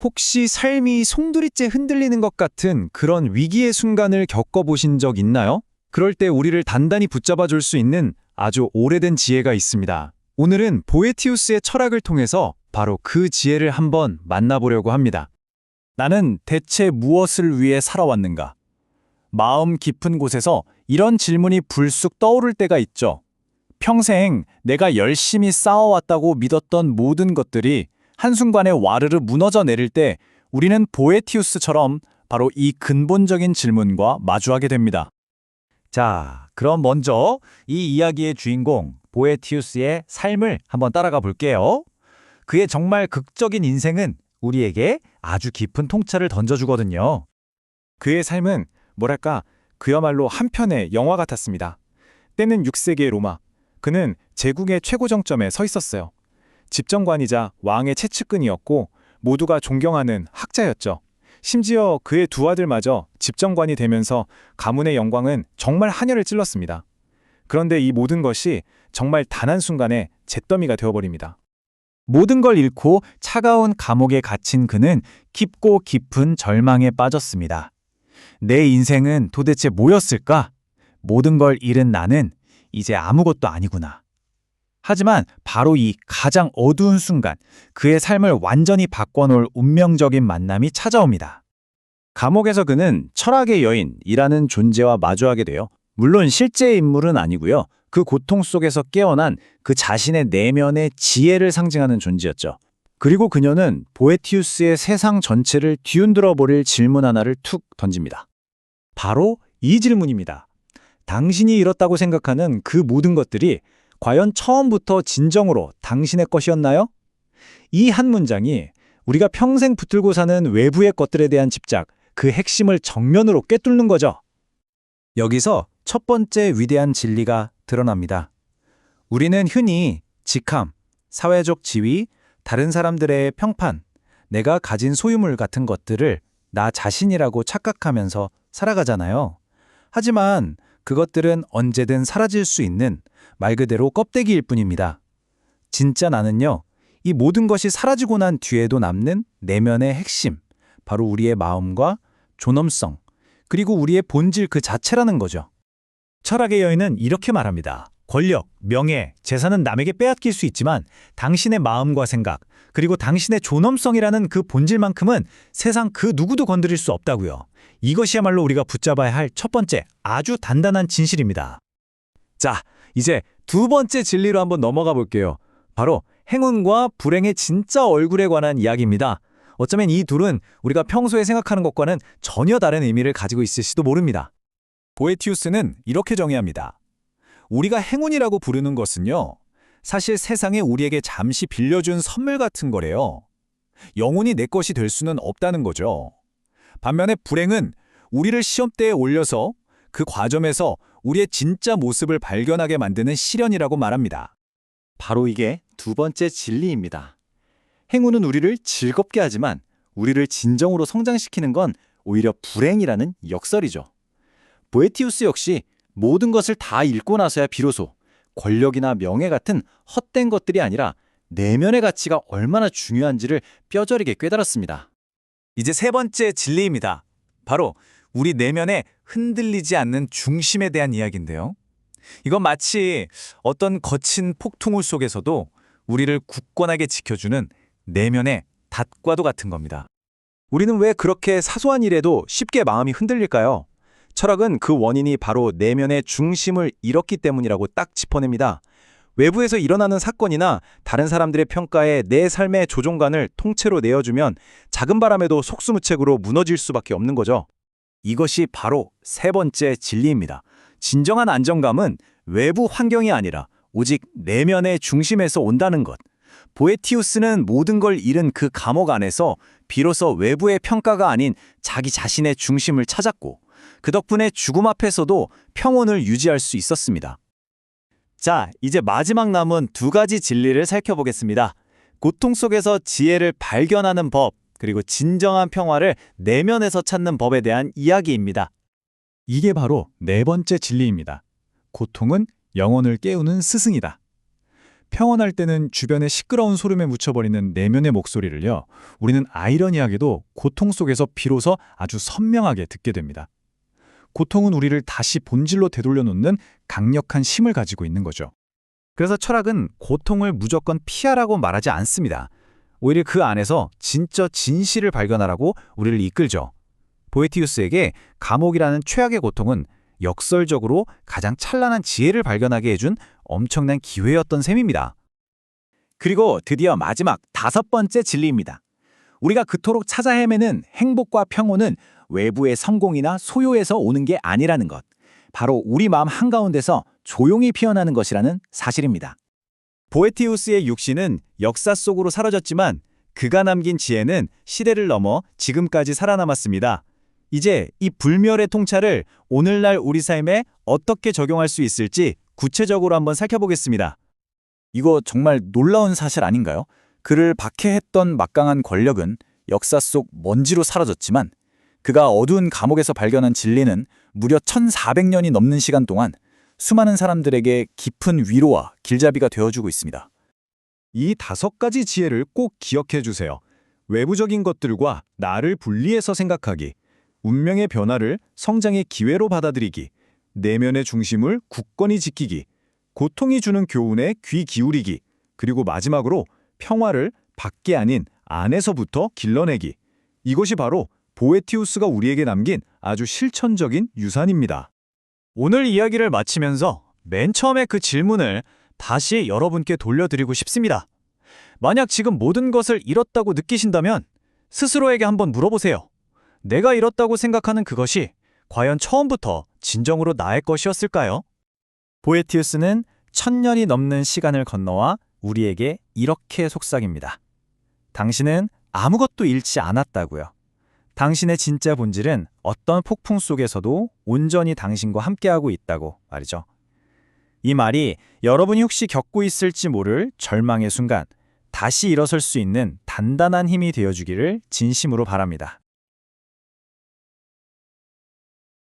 혹시 삶이 송두리째 흔들리는 것 같은 그런 위기의 순간을 겪어보신 적 있나요? 그럴 때 우리를 단단히 붙잡아 줄 수 있는 아주 오래된 지혜가 있습니다. 오늘은 보에티우스의 철학을 통해서 바로 그 지혜를 한번 만나보려고 합니다. 나는 대체 무엇을 위해 살아왔는가? 마음 깊은 곳에서 이런 질문이 불쑥 떠오를 때가 있죠. 평생 내가 열심히 쌓아왔다고 믿었던 모든 것들이 한순간에 와르르 무너져 내릴 때 우리는 보에티우스처럼 바로 이 근본적인 질문과 마주하게 됩니다. 자, 그럼 먼저 이 이야기의 주인공 보에티우스의 삶을 한번 따라가 볼게요. 그의 정말 극적인 인생은 우리에게 아주 깊은 통찰을 던져주거든요. 그의 삶은 뭐랄까 그야말로 한 편의 영화 같았습니다. 때는 6세기의 로마. 그는 제국의 최고 정점에 서 있었어요. 집정관이자 왕의 최측근이었고 모두가 존경하는 학자였죠. 심지어 그의 두 아들마저 집정관이 되면서 가문의 영광은 정말 하늘을 찔렀습니다. 그런데 이 모든 것이 정말 단 한순간에 잿더미가 되어버립니다. 모든 걸 잃고 차가운 감옥에 갇힌 그는 깊고 깊은 절망에 빠졌습니다. 내 인생은 도대체 뭐였을까? 모든 걸 잃은 나는 이제 아무것도 아니구나. 하지만 바로 이 가장 어두운 순간, 그의 삶을 완전히 바꿔놓을 운명적인 만남이 찾아옵니다. 감옥에서 그는 철학의 여인이라는 존재와 마주하게 돼요. 물론 실제 인물은 아니고요. 그 고통 속에서 깨어난 그 자신의 내면의 지혜를 상징하는 존재였죠. 그리고 그녀는 보에티우스의 세상 전체를 뒤흔들어 버릴 질문 하나를 툭 던집니다. 바로 이 질문입니다. 당신이 잃었다고 생각하는 그 모든 것들이 과연 처음부터 진정으로 당신의 것이었나요? 이 한 문장이 우리가 평생 붙들고 사는 외부의 것들에 대한 집착, 그 핵심을 정면으로 꿰뚫는 거죠. 여기서 첫 번째 위대한 진리가 드러납니다. 우리는 흔히 직함, 사회적 지위, 다른 사람들의 평판, 내가 가진 소유물 같은 것들을 나 자신이라고 착각하면서 살아가잖아요. 하지만 그것들은 언제든 사라질 수 있는 말 그대로 껍데기일 뿐입니다. 진짜 나는요, 이 모든 것이 사라지고 난 뒤에도 남는 내면의 핵심, 바로 우리의 마음과 존엄성, 그리고 우리의 본질 그 자체라는 거죠. 철학의 여인은 이렇게 말합니다. 권력, 명예, 재산은 남에게 빼앗길 수 있지만 당신의 마음과 생각, 그리고 당신의 존엄성이라는 그 본질만큼은 세상 그 누구도 건드릴 수 없다고요. 이것이야말로 우리가 붙잡아야 할 첫 번째 아주 단단한 진실입니다. 자, 이제 두 번째 진리로 한번 넘어가 볼게요. 바로 행운과 불행의 진짜 얼굴에 관한 이야기입니다. 어쩌면 이 둘은 우리가 평소에 생각하는 것과는 전혀 다른 의미를 가지고 있을지도 모릅니다. 보에티우스는 이렇게 정의합니다. 우리가 행운이라고 부르는 것은요, 사실 세상에 우리에게 잠시 빌려준 선물 같은 거래요. 영원히 내 것이 될 수는 없다는 거죠. 반면에 불행은 우리를 시험대에 올려서 그 과정에서 우리의 진짜 모습을 발견하게 만드는 시련이라고 말합니다. 바로 이게 두 번째 진리입니다. 행운은 우리를 즐겁게 하지만 우리를 진정으로 성장시키는 건 오히려 불행이라는 역설이죠. 보에티우스 역시 모든 것을 다 잃고 나서야 비로소 권력이나 명예 같은 헛된 것들이 아니라 내면의 가치가 얼마나 중요한지를 뼈저리게 깨달았습니다. 이제 세 번째 진리입니다. 바로 우리 내면에 흔들리지 않는 중심에 대한 이야기인데요. 이건 마치 어떤 거친 폭풍우 속에서도 우리를 굳건하게 지켜주는 내면의 닷과도 같은 겁니다. 우리는 왜 그렇게 사소한 일에도 쉽게 마음이 흔들릴까요? 철학은 그 원인이 바로 내면의 중심을 잃었기 때문이라고 딱 짚어냅니다. 외부에서 일어나는 사건이나 다른 사람들의 평가에 내 삶의 조종관을 통째로 내어주면 작은 바람에도 속수무책으로 무너질 수밖에 없는 거죠. 이것이 바로 세 번째 진리입니다. 진정한 안정감은 외부 환경이 아니라 오직 내면의 중심에서 온다는 것. 보에티우스는 모든 걸 잃은 그 감옥 안에서 비로소 외부의 평가가 아닌 자기 자신의 중심을 찾았고 그 덕분에 죽음 앞에서도 평온을 유지할 수 있었습니다. 자, 이제 마지막 남은 두 가지 진리를 살펴보겠습니다. 고통 속에서 지혜를 발견하는 법, 그리고 진정한 평화를 내면에서 찾는 법에 대한 이야기입니다. 이게 바로 네 번째 진리입니다. 고통은 영혼을 깨우는 스승이다. 평온할 때는 주변의 시끄러운 소름에 묻혀버리는 내면의 목소리를요, 우리는 아이러니하게도 고통 속에서 비로소 아주 선명하게 듣게 됩니다. 고통은 우리를 다시 본질로 되돌려 놓는 강력한 힘을 가지고 있는 거죠. 그래서 철학은 고통을 무조건 피하라고 말하지 않습니다. 오히려 그 안에서 진짜 진실을 발견하라고 우리를 이끌죠. 보에티우스에게 감옥이라는 최악의 고통은 역설적으로 가장 찬란한 지혜를 발견하게 해준 엄청난 기회였던 셈입니다. 그리고 드디어 마지막 5번째 진리입니다. 우리가 그토록 찾아 헤매는 행복과 평온은 외부의 성공이나 소유에서 오는 게 아니라는 것. 바로 우리 마음 한가운데서 조용히 피어나는 것이라는 사실입니다. 보에티우스의 육신은 역사 속으로 사라졌지만 그가 남긴 지혜는 시대를 넘어 지금까지 살아남았습니다. 이제 이 불멸의 통찰을 오늘날 우리 삶에 어떻게 적용할 수 있을지 구체적으로 한번 살펴보겠습니다. 이거 정말 놀라운 사실 아닌가요? 그를 박해했던 막강한 권력은 역사 속 먼지로 사라졌지만 그가 어두운 감옥에서 발견한 진리는 무려 1400년이 넘는 시간 동안 수많은 사람들에게 깊은 위로와 길잡이가 되어주고 있습니다. 이 5가지 지혜를 꼭 기억해 주세요. 외부적인 것들과 나를 분리해서 생각하기, 운명의 변화를 성장의 기회로 받아들이기, 내면의 중심을 굳건히 지키기, 고통이 주는 교훈에 귀 기울이기, 그리고 마지막으로 평화를 밖에 아닌 안에서부터 길러내기. 이것이 바로 보에티우스가 우리에게 남긴 아주 실천적인 유산입니다. 오늘 이야기를 마치면서 맨 처음에 그 질문을 다시 여러분께 돌려드리고 싶습니다. 만약 지금 모든 것을 잃었다고 느끼신다면 스스로에게 한번 물어보세요. 내가 잃었다고 생각하는 그것이 과연 처음부터 진정으로 나의 것이었을까요? 보에티우스는 1000년이 넘는 시간을 건너와 우리에게 이렇게 속삭입니다. 당신은 아무것도 잃지 않았다고요. 당신의 진짜 본질은 어떤 폭풍 속에서도 온전히 당신과 함께하고 있다고 말이죠. 이 말이 여러분이 혹시 겪고 있을지 모를 절망의 순간 다시 일어설 수 있는 단단한 힘이 되어주기를 진심으로 바랍니다.